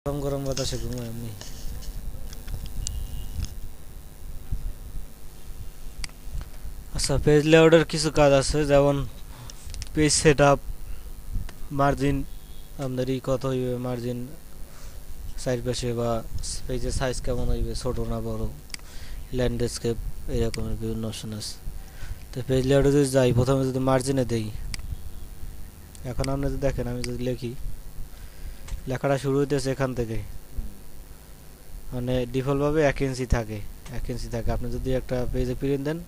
গরম গরম বাতাসে ঘুমায় এমনি। আচ্ছা, পেজ লেআউটের কিছু কাজ আছে, যেমন পেজ সেট আপ, মার্জিন, আপনার কত হইবে, মার্জিন সাইড পাশে, বা পেজের সাইজ কেমন হইবে, ছোট না বড়, ল্যান্ডস্কেপ, এরকমের বিভিন্ন অপশন আছে। তো পেজ লেআউটে যদি যাই, প্রথমে যদি মার্জিনে দেই, এখন আপনি যদি দেখেন, আমি যদি লিখি, লেখাটা শুরু হইতেছে এখান থেকে, মানে ডিফল্টভাবে 1 ইঞ্চি থাকে, 1 ইঞ্চি থাকে। আপনি যদি একটা পেজে প্রিন্ট দেন,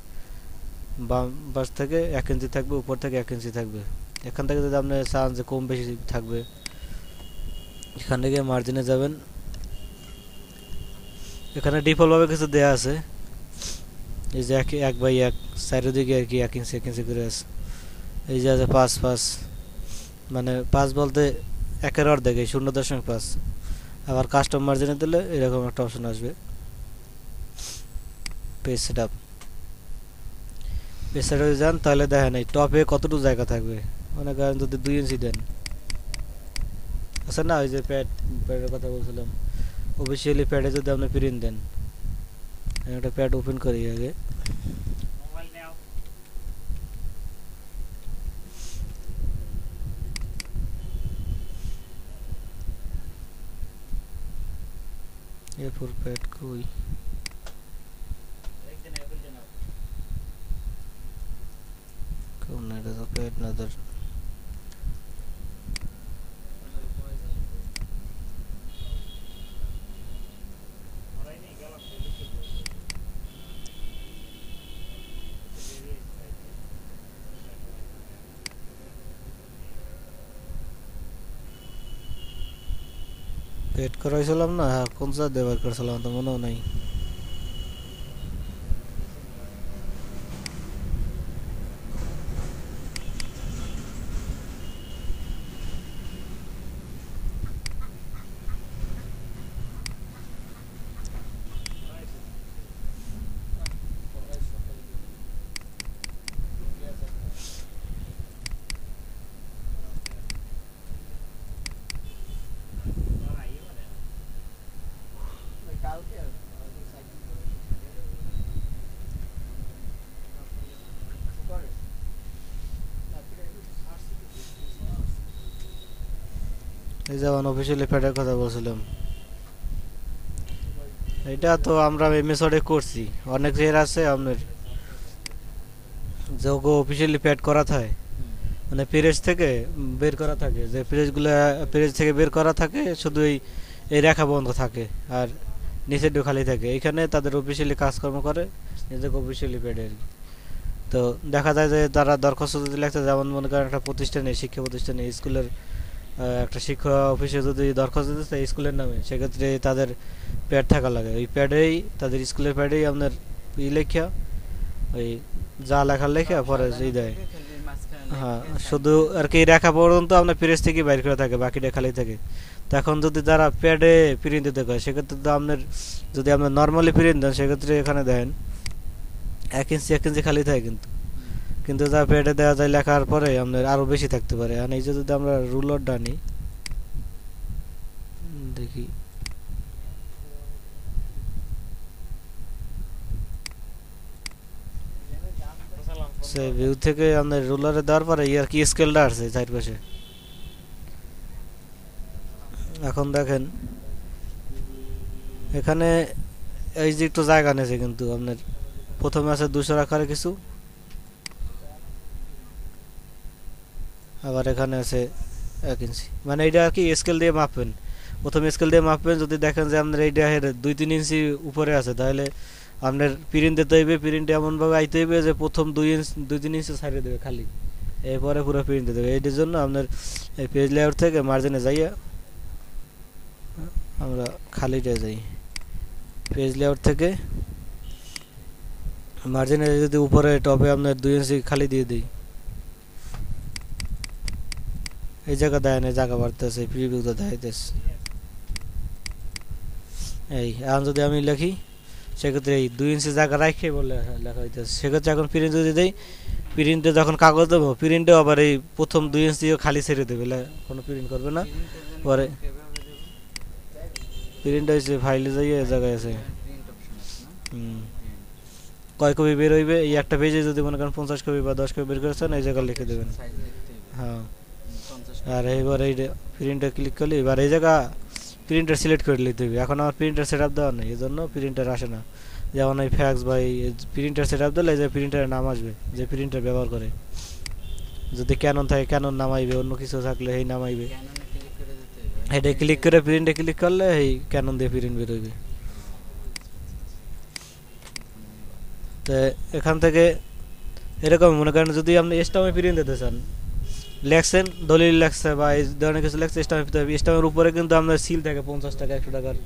বাম পাশ থেকে 1 ইঞ্চি থাকবে, উপর থেকে 1 ইঞ্চি থাকবে। এখান থেকে যদি আপনি চান যে কম বেশি থাকবে, এখান থেকে মার্জিনে যাবেন। এখানে ডিফল্টভাবে কিছু দেয়া আছে, এই যে 1/1 চারিদিকে আর কি 1 ইঞ্চি 1 ইঞ্চি করে আছে। এই যে আছে 5 মানে 5 বলতে 1-এর অর্ধেক, এই 0.5। আবার কাস্টম মার্জিনে দিলে এরকম একটা অপশন আসবে, page set up. Page set আপে যান, তাহলে দেখেন এই টপে কতটুকু জায়গা থাকবে। মনে করেন যদি 2 ইঞ্চি দেন, আচ্ছা না, ওই যে প্যাডের কথা বলছিলাম, অফিসিয়ালি প্যাডে যদি আপনি প্রিন্ট দেন, একটা প্যাড ওপেন করি আগে। এরপর প্যাড কই, কোন এটা তো প্যাড না ধর। প্যাড করাইছিলাম না, কোন চা দেবার করছিলাম তো মনেও নাই। এই যেমন অফিসিয়ালি প্যাডের কথা বলছিলাম, এটা তো আমরা এমএসওডে করছি। অনেক জায়গা আছে আপনার যে অফিসিয়ালি প্যাড করা থাকে, মানে পেজ থেকে বের করা থাকে, যে পেজগুলো পেজ থেকে বের করা থাকে, শুধু এই রেখা বন্ধ থাকে, আর নিচেরটা খালি থাকে। এখানে তাদের অফিসিয়ালি কাজকর্ম করে নিজেকে অফিসিয়ালি প্যাডে আর কি। তো দেখা যায় যে তারা দরখাস্ত যদি লেখতে, যেমন মনে করেন একটা প্রতিষ্ঠানে, শিক্ষা প্রতিষ্ঠানে, স্কুলের একটা শিক্ষা অফিসে যদি দরখাস্ত দিতে চায় স্কুলের নামে, সেক্ষেত্রে তাদের প্যাড থাকা লাগে। ওই প্যাডেই, তাদের স্কুলের প্যাডেই আপনার লেখা, ওই যা লেখার লেখা পরে দেয়। হ্যাঁ, শুধু আর কি রেখা পর্যন্ত আপনার প্রেস থেকে বাইর করে থাকে, বাকিটা খালি থাকে। তখন যদি তারা প্যাডে প্রিন্ট দিতে কয়, সেক্ষেত্রে তো আপনার, যদি আপনার নর্মালি প্রিন্ট দেন, সেক্ষেত্রে এখানে দেখেন 1 ইঞ্চি 1 ইঞ্চি খালি থাকে, কিন্তু কিন্তু যা প্যাডে দেওয়া যায় লেখার পরে আপনার আরো বেশি থাকতে পারে। আর এই যে যদি আমরা রুলারটা আনি, দেখি, সে ভিউ থেকে আপনার রুলারে দেওয়ার পরে ইয়ার কি স্কেলটা আসছে চারপাশে। এখন দেখেন এখানে এই যে একটু জায়গা নেছে, কিন্তু আপনার প্রথমে আছে 200 আকারে কিছু, আবার এখানে আছে 1 ইঞ্চি। মানে এটা আর কি স্কেল দিয়ে মাপবেন, প্রথমে স্কেল দিয়ে মাপবেন। যদি দেখেন যে আপনার এইটা 2-3 ইঞ্চি উপরে আছে, তাহলে আপনার প্রিন্ট দিতে হইবে। প্রিন্ট এমনভাবে আইতে হইবে যে প্রথম 2 ইঞ্চি 2-3 ইঞ্চি ছাড়িয়ে দেবে খালি, এরপরে পুরো প্রিন্ট দিতে হবে। এইটার জন্য আপনার এই পেজ লেআউট থেকে মার্জিনে যাইয়া আমরা খালিটা যাই, পেজ লেআউট থেকে মার্জিনে যদি উপরে টপে আপনার 2 ইঞ্চি খালি দিয়ে দিই, এই জায়গা দেয় না, জায়গা বাড়তেছে, প্রিভিউতে দেখাইতেছে। এই এখন যদি আমি লিখি, সেক্ষেত্রে এই 2 ইঞ্চি জায়গা রাখে বলে লেখা হইতেছে। সেক্ষেত্রে এখন প্রিন্ট যদি দেই, প্রিন্টে যখন কাগজ দেবো, প্রিন্টে আবার এই প্রথম 2 ইঞ্চি খালি ছেড়ে দেবে, কোনো প্রিন্ট করবে না। পরে প্রিন্ট হয়েছে ফাইলে যাই এই জায়গায় আছে। প্রিন্ট অপশন আছে না? হুম, প্রিন্ট কয় কপি বের হইবে এই একটা পেজে যদি মনে করেন 50 কপি বা 10 কপি বের করেছেন এই জায়গায় লিখে দেবেন। সাইজ লিখতে হবে। হ্যাঁ, 50 আর কপি। এইবার এই প্রিন্টে ক্লিক করলে এবার এই জায়গা প্রিন্টার সিলেক্ট করে নিতে হবে। এখন আমার প্রিন্টার সেট আপ দেওয়া নেই, এই জন্য প্রিন্টার আসে না। যেমন এই ফ্যাক্স বা এই প্রিন্টার সেট আপ দিলে এই যে প্রিন্টারের নাম আসবে যে প্রিন্টার ব্যবহার করে। যদি ক্যানন থাকে ক্যানন নামাইবে, অন্য কিছু থাকলে এই নামাইবে। ক্যাননে ক্লিক করে দিতে হবে। এটা ক্লিক করে প্রিন্টে ক্লিক করলে এই ক্যানন দিয়ে প্রিন্ট বের হইবে। তো এখান থেকে এরকম মনে করেন যদি আপনি স্টামে প্রিন্ট দিতে চান, লেখছেন দলিল লেখছে বা এই ধরনের কিছু লেখছে স্টামে দিতে হবে। স্টামের উপরে কিন্তু আপনার সিল থাকে 50 টাকা 100 টাকার,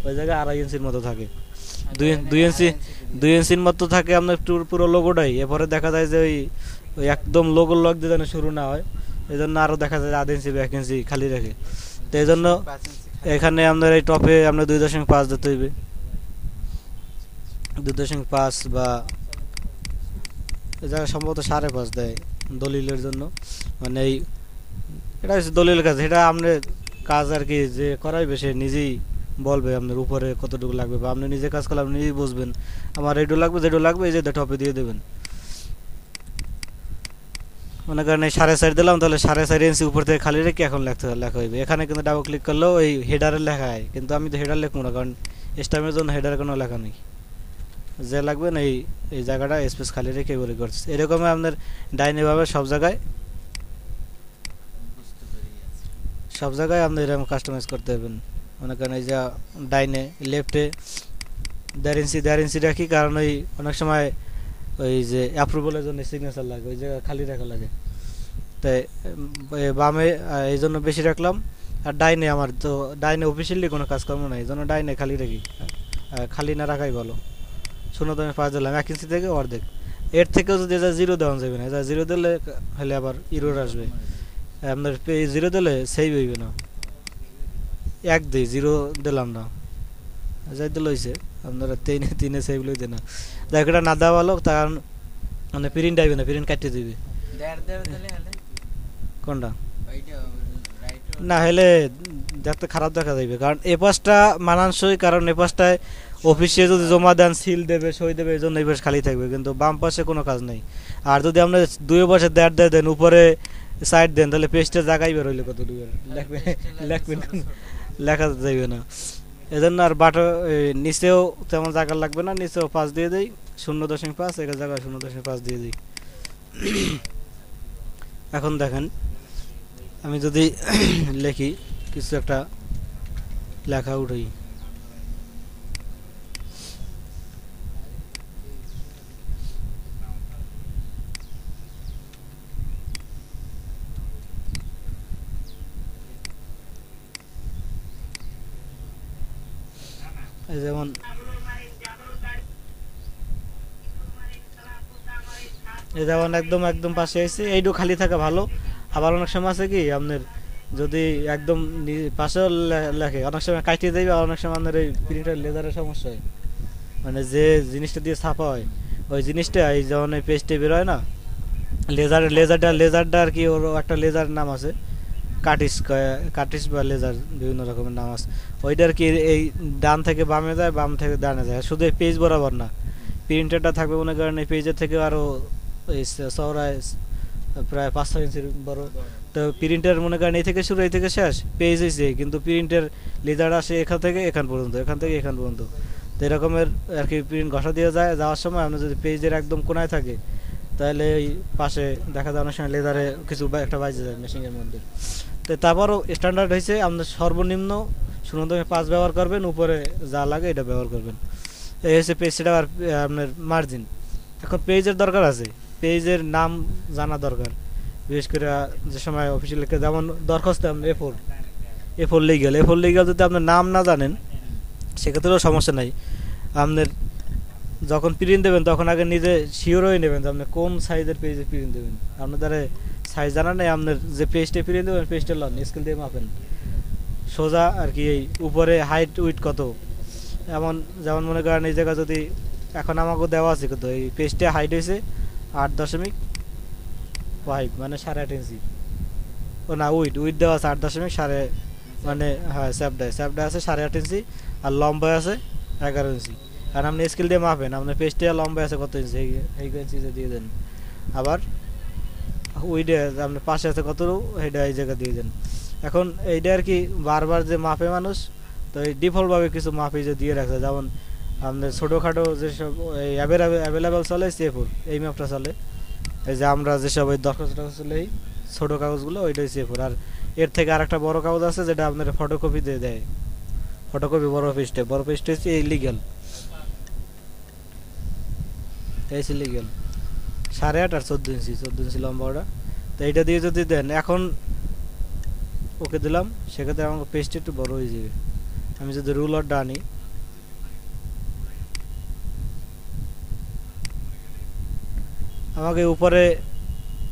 ওই জায়গায় 2.5 ইঞ্চির মতো থাকে। দুই ইঞ্চি 2 ইঞ্চির মতো থাকে আপনার পুরো লোগোটাই। এরপরে দেখা যায় যে ওই ওই একদম লোগো লক দিয়ে যেন শুরু না হয়, এই জন্য আরও দেখা যায় 1/2 ইঞ্চি বা 1 ইঞ্চি খালি রাখে। তো এই জন্য 5 ইঞ্চি খালি। এখানে আপনার এই টপে আপনার 2.5 দিতে হইবে, 2.5 বা এই জায়গায় সম্ভবত 5.5 দেয় দলিলের জন্য। মানে এই এটা হচ্ছে দলিলের কাজ, এটা আপনার কাজ আর কি, যে করাইবে সে নিজেই বলবে আপনার উপরে কতটুকু লাগবে, বা আপনি নিজে কাজ করলে আপনি নিজেই বুঝবেন আমার এইটু লাগবে যেটু লাগবে এই যে টপে দিয়ে দেবেন। মনে করেন এই 4.5 দিলাম, তাহলে 4.5 ইঞ্চি উপর থেকে খালি রেখে এখন লেখা হইবে। এখানে কিন্তু ডাবল ক্লিক করলেও এই হেডারের লেখা হয়, কিন্তু আমি তো হেডার লিখবো না, কারণ স্টামের জন্য হেডার কোনো লেখা নেই। যে লাগবে না এই এই জায়গাটা স্পেস খালি রেখে বলে করছে। এরকম আপনার ডাইনে ভাবে বুঝতে পেরে গেছি। সব জায়গায় আপনি এরকম কাস্টমাইজ করতে পারবেন। মনে করেন এই যে ডাইনে লেফটে 1.5 ইঞ্চি রাখি, কারণ ওই অনেক সময় ওই যে অ্যাপ্রুভালের জন্য সিগনেচার লাগে, ওই জায়গা খালি রাখা লাগে। তাই বামে এই জন্য বেশি রাখলাম। আর ডাইনে আমার তো ডাইনে অফিসিয়ালি কোনো কাজকর্ম নাই, এই জন্য ডাইনে খালি রাখি। খালি না রাখাই ভালো। 0.5 দিলাম 1 ইঞ্চি থেকে অর্ধেক। এর থেকেও যদি এটা 0 দেওয়া যাবে না, এটা 0 দিলে হলে আবার ইরোর আসবে। আপনার 0 দিলে সেভ হইবে না। 1 দিই 0 দিলাম না, যাই দিল হয়েছে। আপনারা 3 সেভ লইতে না, দেখ এটা না দেওয়া ভালো, কারণ মানে প্রিন্ট আইবে না, প্রিন্ট কাটিয়ে দিবে। দেড় দিলে হলে কোনটা ওইটা রাইট না হলে দেখতে খারাপ দেখা যাবে, কারণ এ পাশটা মানানসই, কারণ এ পাশটায় অফিসে যদি জমা দেন সিল দেবে সই দেবে, এই জন্য এই পাশ খালি থাকবে, কিন্তু বাম পাশে কোনো কাজ নেই। আর যদি আপনি 2 পাশে দেড় দেন উপরে সাইড দেন, তাহলে পেজটা জায়গায় বের হইলে কত দূর লেখবেন লেখা যাইবে না। এজন্য আর নিচেও তেমন জায়গা লাগবে না, নিচেও 5 দিয়ে দেই 0.5, এর জায়গায় 0.5 দিয়ে দিই। এখন দেখেন আমি যদি লিখি কিছু একটা লেখা উঠাই, যেমন এই যেমন একদম একদম পাশে এসে এইটু খালি থাকা ভালো। আবার অনেক সময় আছে কি আপনার যদি একদম পাশেও লেখে, অনেক সময় কাটিয়ে দেবে, আর অনেক সময় আপনার এই প্রিন্টার লেজারের সমস্যা হয়। মানে যে জিনিসটা দিয়ে ছাপা হয় ওই জিনিসটা এই যেমন এই পেজটা বের হয় না, লেজারটা আর কি, ওর একটা লেজার নাম আছে, কাটিস বা লেজার বিভিন্ন রকমের নাম আছে। ওইটা আর কি এই ডান থেকে বামে যায়, বাম থেকে ডানে যায়, শুধু এই পেজ বরাবর না, প্রিন্টারটা থাকবে মনে করেন এই পেজের থেকে আরও এই চওড়ায় প্রায় 5-6 ইঞ্চির বড়। তো প্রিন্টার মনে করেন এই থেকে শুরু এই থেকে শেষ পেজ হয়েছে, কিন্তু প্রিন্টের লেজার আসে এখান থেকে এখান পর্যন্ত, এখান থেকে এখান পর্যন্ত। তো এরকমের আর কি প্রিন্ট ঘষা দিয়ে যায়, যাওয়ার সময় আপনার যদি পেজের একদম কোনায় থাকে তাহলে এই পাশে দেখা যায় অনেক সময় লেজারে কিছু একটা বাজে যায় মেশিনের মধ্যে। তো তারপরও স্ট্যান্ডার্ড হয়েছে আপনার সর্বনিম্ন 0.5 ব্যবহার করবেন, উপরে যা লাগে এটা ব্যবহার করবেন। এই হচ্ছে পেজ সেটা। আর আপনার মার্জিন, এখন পেজের দরকার আছে, পেজের নাম জানা দরকার, বিশেষ করে যে সময় অফিসিয়াল লিখে, যেমন দরখাস্ত আপনার এ4 লিগ্যাল যদি আপনার নাম না জানেন সেক্ষেত্রেও সমস্যা নাই। আপনার যখন প্রিন্ট দেবেন তখন আগে নিজে শিওর হয়ে নেবেন যে আপনি কোন সাইজের পেজে প্রিন্ট দেবেন। আপনার দ্বারা সাইজ জানা নেই, আপনার যে পেজটা প্রিন্ট দেবেন পেজটা লন স্কেল দিয়ে মাপেন সোজা আর কি, এই উপরে হাইট উইথ কত। যেমন মনে করেন এই জায়গা যদি এখন আমাকে দেওয়া আছে কত, এই পেজটা হাইট হয়েছে 8.5 মানে 8.5 ইঞ্চি, ও না উইথ দেওয়া আছে 8.5 মানে হ্যাঁ স্যাপডা আছে 8.5 ইঞ্চি আর লম্বা আছে 11 ইঞ্চি। আর আপনি স্কেল দিয়ে মাপেন আপনার পেজটা লম্বা আছে কত ইঞ্চি, এই ইঞ্চি দিয়ে দেন। আবার উইডে আপনার পাশে আছে কত, এইটা এই জায়গা দিয়ে দেন। এখন এইটা আর কি বারবার যে মাপে মানুষ, তো এই ডিফল্টভাবে কিছু মাপে যে দিয়ে রাখছে, যেমন আপনার ছোটোখাটো যেসব এই অ্যাভেলেবেল চলে C4 এই ম্যাপটা চলে। এই যে আমরা যেসব ওই দরখাস্ত চলে এই ছোটো কাগজগুলো ওইটাই C4। আর এর থেকে আরেকটা বড় কাগজ আছে যেটা আপনার ফটোকপি দিয়ে দেয়, ফটোকপি বড় পেজটা হচ্ছে ইলিগাল, এই ইলিগাল 8.5 আর 14 ইঞ্চি লম্বা ওটা। তো এইটা দিয়ে যদি দেন, এখন ওকে দিলাম, সেক্ষেত্রে আমার পেজটা একটু বড় হয়ে যাবে। আমি যদি রুলারটা আনি, আমাকে উপরে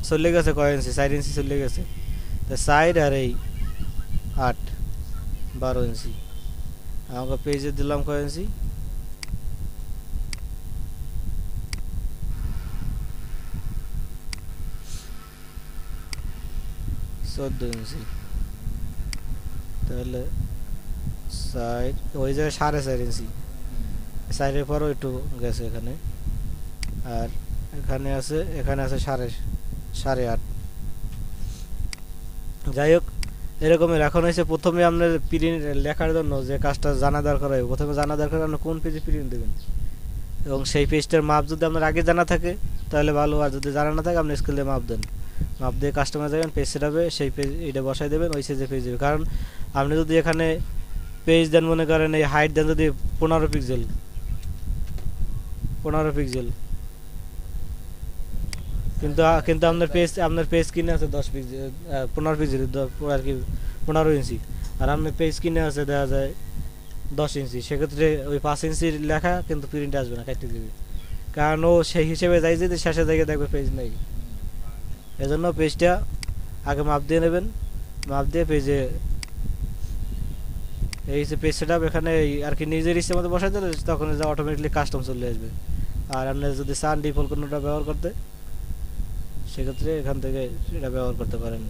চলে গেছে কয় ইঞ্চি, 4 ইঞ্চি চলে গেছে। তো 4 আর এই 8 12 ইঞ্চি। আমাকে পেজে দিলাম কয় ইঞ্চি, 14 ইঞ্চি। তাহলে 4 ওই জায়গায় 4.5 ইঞ্চি, 4-এর পরও একটু গেছে এখানে। আর এখানে আছে 8.5। যাই হোক, এরকমের এখন হয়েছে প্রথমে আপনার প্রিন্ট লেখার জন্য যে কাজটা জানা দরকার হয়, প্রথমে জানা দরকার আপনি কোন পেজে প্রিন্ট দেবেন, এবং সেই পেজটার মাপ যদি আপনার আগে জানা থাকে তাহলে ভালো। আর যদি জানা না থাকে আপনি স্কেল দিয়ে মাপ দেন, মাপ দিয়ে কাস্টমার যাবেন, পেজ সেটাবে সেই পেজ এটা বসাই দেবেন, ওই সাইজে পেজ দেবে। কারণ আপনি যদি এখানে পেজ দেন, মনে করেন এই হাইট দেন যদি 15 পিক্সেল, কিন্তু আপনার পেজ কিনে আছে 10 পিক্সেল 15 পিক্সেল আর কি 15 ইঞ্চি, আর আপনার পেজ কিনে আছে দেখা যায় 10 ইঞ্চি। সেক্ষেত্রে ওই 5 ইঞ্চির লেখা কিন্তু প্রিন্ট আসবে না, কাটতে দেবে। কারণ ও সেই হিসেবে যাই যদি শেষের জায়গায় দেখবে পেজ নেই। এজন্য পেজটা আগে মাপ দিয়ে নেবেন, মাপ দিয়ে পেজে এই যে পেজ সেটআপ এখানে আর কি নিজের ইচ্ছে মতো বসাই দিলে তখন যা অটোমেটিকলি কাস্টম চলে আসবে। আর আপনি যদি চান ডিফল্ট কোনটা ব্যবহার করতে, সেক্ষেত্রে এখান থেকে সেটা ব্যবহার করতে পারেন।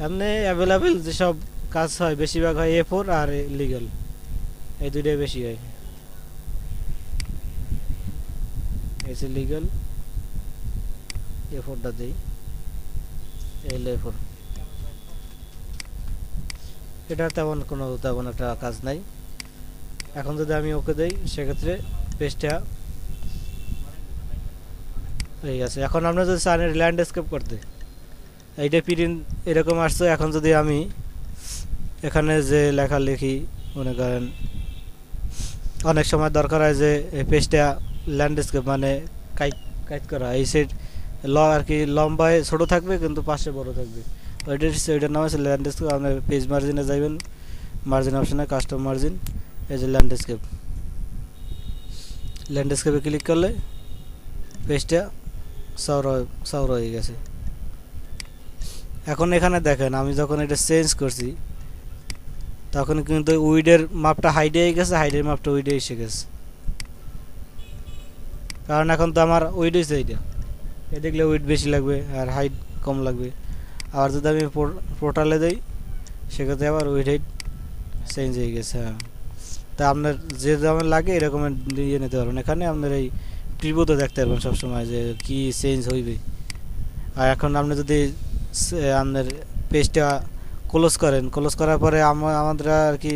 এমনি অ্যাভেলেবেল যেসব কাজ হয় বেশিরভাগ হয় A4 আর লিগ্যাল, এই দুইটাই বেশি হয়। এই যে লিগ্যাল A4টা দিই, A4 এটার তেমন একটা কাজ নাই। এখন যদি আমি ওকে দেই, সেক্ষেত্রে পেজটা এই আছে। এখন আমরা যদি চান ল্যান্ডস্কেপ করতে, এইটা প্রিন্ট এরকম আসছে। এখন যদি আমি এখানে যে লেখা লিখি, মনে করেন অনেক সময় দরকার হয় যে এই পেজটা ল্যান্ডস্কেপ মানে কাইট করা, এই সেট আর কি লম্বায় ছোট থাকবে কিন্তু পাশে বড় থাকবে, ওইটার নাম আছে ল্যান্ডস্কেপ। আপনার পেজ মার্জিনে যাবেন, মার্জিন অপশনে কাস্টম মার্জিন, এই যে ল্যান্ডস্কেপে ক্লিক করলে পেজটা সৌর হয়ে গেছে। এখন এখানে দেখেন আমি যখন এটা চেঞ্জ করছি তখন কিন্তু উইডের মাপটা হাইডে হয়ে গেছে, হাইডের মাপটা উইডে এসে গেছে। কারণ এখন তো আমার উইড হয়েছে, এইটা এ দেখলে উইড বেশি লাগবে আর হাইট কম লাগবে। আবার যদি আমি পোর্টালে দিই, সেক্ষেত্রে আবার উইড হাইট চেঞ্জ হয়ে গেছে। হ্যাঁ, তা আপনার যে যেমন লাগে এরকম নিয়ে নিতে পারবেন। এখানে আপনার এই প্রিভিউতে দেখতে পারবেন সবসময় যে কি চেঞ্জ হইবে। আর এখন আপনি যদি আপনার পেজটা ক্লোজ করার পরে আমাদের আর কি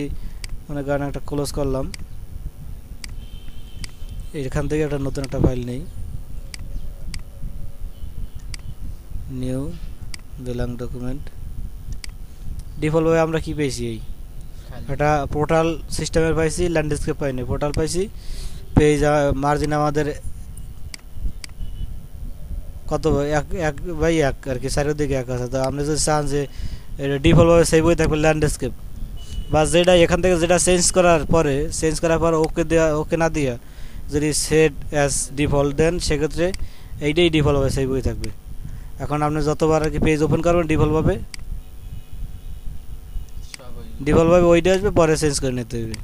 মনে করেন একটা ক্লোজ করলাম, এখান থেকে একটা নতুন একটা ফাইল নেই, নিউ বেলাং ডকুমেন্ট। ডিফল্টভাবে আমরা কি পেয়েছি, এই এটা পোর্টাল সিস্টেমের পাইছি, ল্যান্ডস্কেপ পাইনি, পোর্টাল পাইছি। পেজ মার্জিন আমাদের কত 1/1 আর কি, চারিদিকে 1 আছে। তো আপনি যদি চান যে এটা ডিফল্টভাবে সেই বই থাকবে ল্যান্ডস্কেপ, বা যেটা এখান থেকে যেটা চেঞ্জ করার পর ওকে না দিয়া যদি সেট অ্যাজ ডিফল্ট দেন, সেক্ষেত্রে এইটাই ডিফল্টভাবে সেই বই থাকবে। এখন আপনি যতবার আর কি পেজ ওপেন করবেন ডিফল্টভাবে ওইটা আসবে, পরে চেঞ্জ করে নিতে হবে।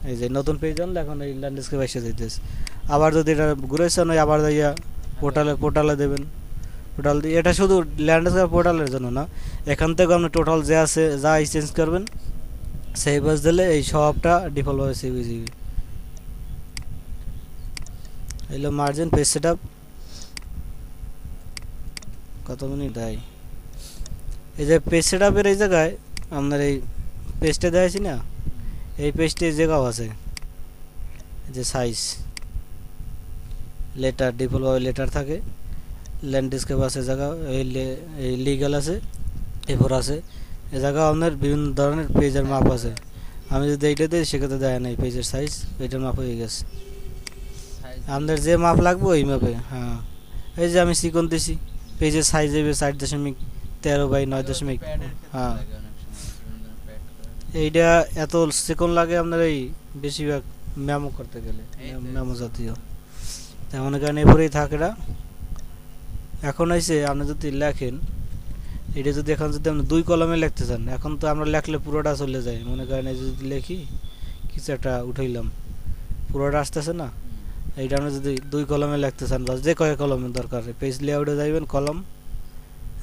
এই যে নতুন পেজ আনলে এখন এই ল্যান্ডস্কেপ এসে যেতেছে। আবার যদি এটা ঘুরেছেন ওই আবার যাইয়া পোর্টালে দেবেন, টোটাল দিয়ে এটা শুধু ল্যান্ডস্কেপ পোর্টালের জন্য না, এখান থেকে আপনি টোটাল যে আছে যা চেঞ্জ করবেন সেই বাস দিলে এই সবটা ডিফল্টভাবে সেভ হয়ে যাবে। এলো মার্জিন পেজ সেটআপ কত মিনিট দেয়। এই যে পেজ সেটআপের এই জায়গায় আপনার এই পেজটা দেখাইছি না, এই পেজটি জায়গাও আছে যে সাইজ লেটার ডিফল্টভাবে লেটার থাকে, ল্যান্ডস্কেপ আছে জায়গা, এই লিগ্যাল আছে, এফোর আছে, এই জায়গা আপনার বিভিন্ন ধরনের পেজের মাপ আছে। আমি যদি এইটা দিই সেক্ষেত্রে দেয় না, এই পেজের সাইজ এইটার মাপ হয়ে গেছে। আপনাদের যে মাপ লাগবে ওই মাপে। হ্যাঁ এই যে আমি চিকন দিছি, পেজের সাইজ হবে 4.13 বাই 9. হ্যাঁ এইটা এত চিকন লাগে আপনার এই বেশিরভাগ মেমো করতে গেলে, মেমো জাতীয়, তেমন কারণে এরপরেই থাকে না। এখন আইসে আপনি যদি লেখেন এটা, যদি এখন যদি আপনি 2 কলমে লিখতে চান, এখন তো আমরা লেখলে পুরোটা চলে যায়, মনে করেন এই যদি লিখি কিছু একটা উঠাইলাম পুরোটা আসতেছে না, এইটা আপনি যদি 2 কলমে লিখতে চান বা যে কয় কলমের দরকার, পেজ লেআউটে যাইবেন, কলম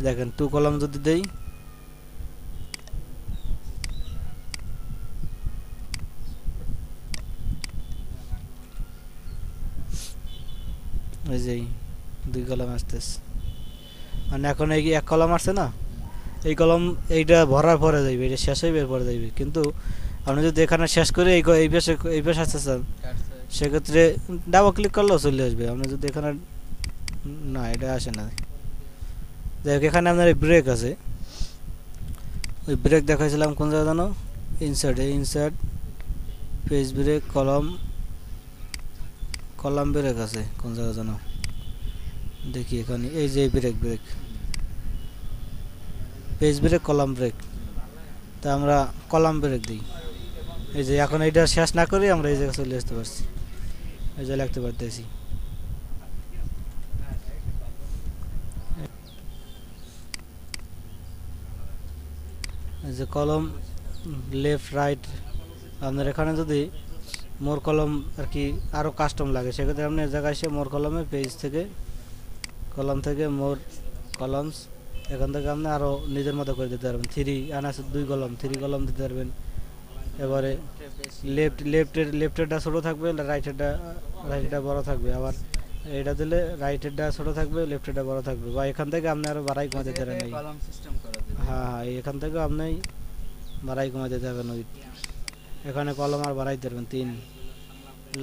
দেখেন 2 কলম যদি দেই, এই যে 2 কলম আসতেছে, মানে এখন এই 1 কলম আসছে না, এই কলম এইটা ভরার পরে যাইবে, এটা শেষ হইবে পরে যাইবে। কিন্তু আপনি যদি এখানে শেষ করে এই পেশে আসতে চান সেক্ষেত্রে ডাবল ক্লিক করলেও চলে আসবে। আপনি যদি এখানে না, এটা আসে না। দেখ এখানে আপনার ব্রেক আছে, ওই ব্রেক দেখাইছিলাম কোন জায়গা জানো, insert page break, column break আছে কোন জায়গা জানো, দেখি এখানে এই যে break page break, column break, তা আমরা কলাম ব্রেক দিই। এই যে এখন এইটা শেষ না করে আমরা এই জায়গায় চলে আসতে পারছি, এই যে লিখতে পারতেছি। এই যে কলম লেফট রাইট, আপনার এখানে যদি মোর কলম আর কি আরও কাস্টম লাগে সেক্ষেত্রে আপনি জায়গায় এসে মোর কলমে পেজ থেকে কলম থেকে মোর কলমস, এখান থেকে আপনি আরও নিজের মতো করে দিতে পারবেন। 3 আছে 2 কলম, 3 কলম দিতে পারবেন। এবারে লেফটেরটা ছোটো থাকবে, রাইটেরটা বড় থাকবে, আবার এটা দিলে রাইটেরটা ছোটো থাকবে, লেফটেরটা বড় থাকবে, বা এখান থেকে আপনি আরও বাড়াই কমা দিতে পারেন। হ্যাঁ এখান থেকে আপনি বাড়াই কমা দিতে পারবেন, ওই এখানে কলম আর বাড়াইতে পারবেন 3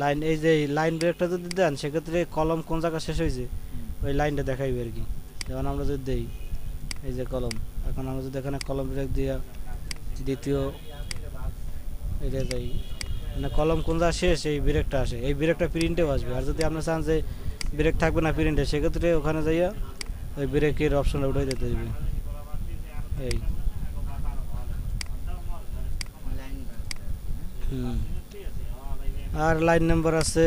লাইন। এই যে লাইন ব্রেকটা যদি দেন সেক্ষেত্রে কলম কোন জায়গা শেষ হয়েছে ওই লাইনটা দেখাইবে আর কি। যেমন আমরা যদি দেই এই যে কলম, এখন আমরা যদি এখানে কলম ব্রেক দিয়া দ্বিতীয় এটা যাই, মানে কলম কোন জায়গা শেষ এই ব্রেকটা আসে, এই ব্রেকটা প্রিন্টেও আসবে। আর যদি আপনি চান যে ব্রেক থাকবে না প্রিন্টে, সেক্ষেত্রে ওখানে যাইয়া ওই ব্রেকের অপশনটা উঠাই দিতে হবে। এই আর লাইন নাম্বার আছে,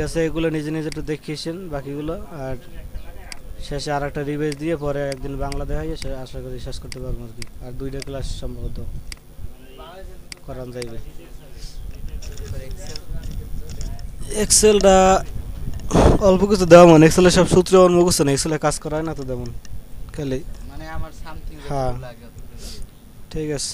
আছে, এগুলো নিজে একটু দেখিয়েছেন বাকিগুলো। আর শেষে আর একটা রিভাইজ দিয়ে পরে একদিন বাংলা দেখাইয়ে আশা করি শেষ করতে পারবো আর কি। আর 2টা ক্লাস সম্ভবত করান যাইবে। এক্সেলটা অল্প কিছু দেওয়া, মানে এক্সেলের সব সূত্র আমার মুখস্থ না, এক্সেলে কাজ করা হয় না তো তেমন খালি। মানে আমার সামথিং হ্যাঁ লাগে। ঠিক আছে।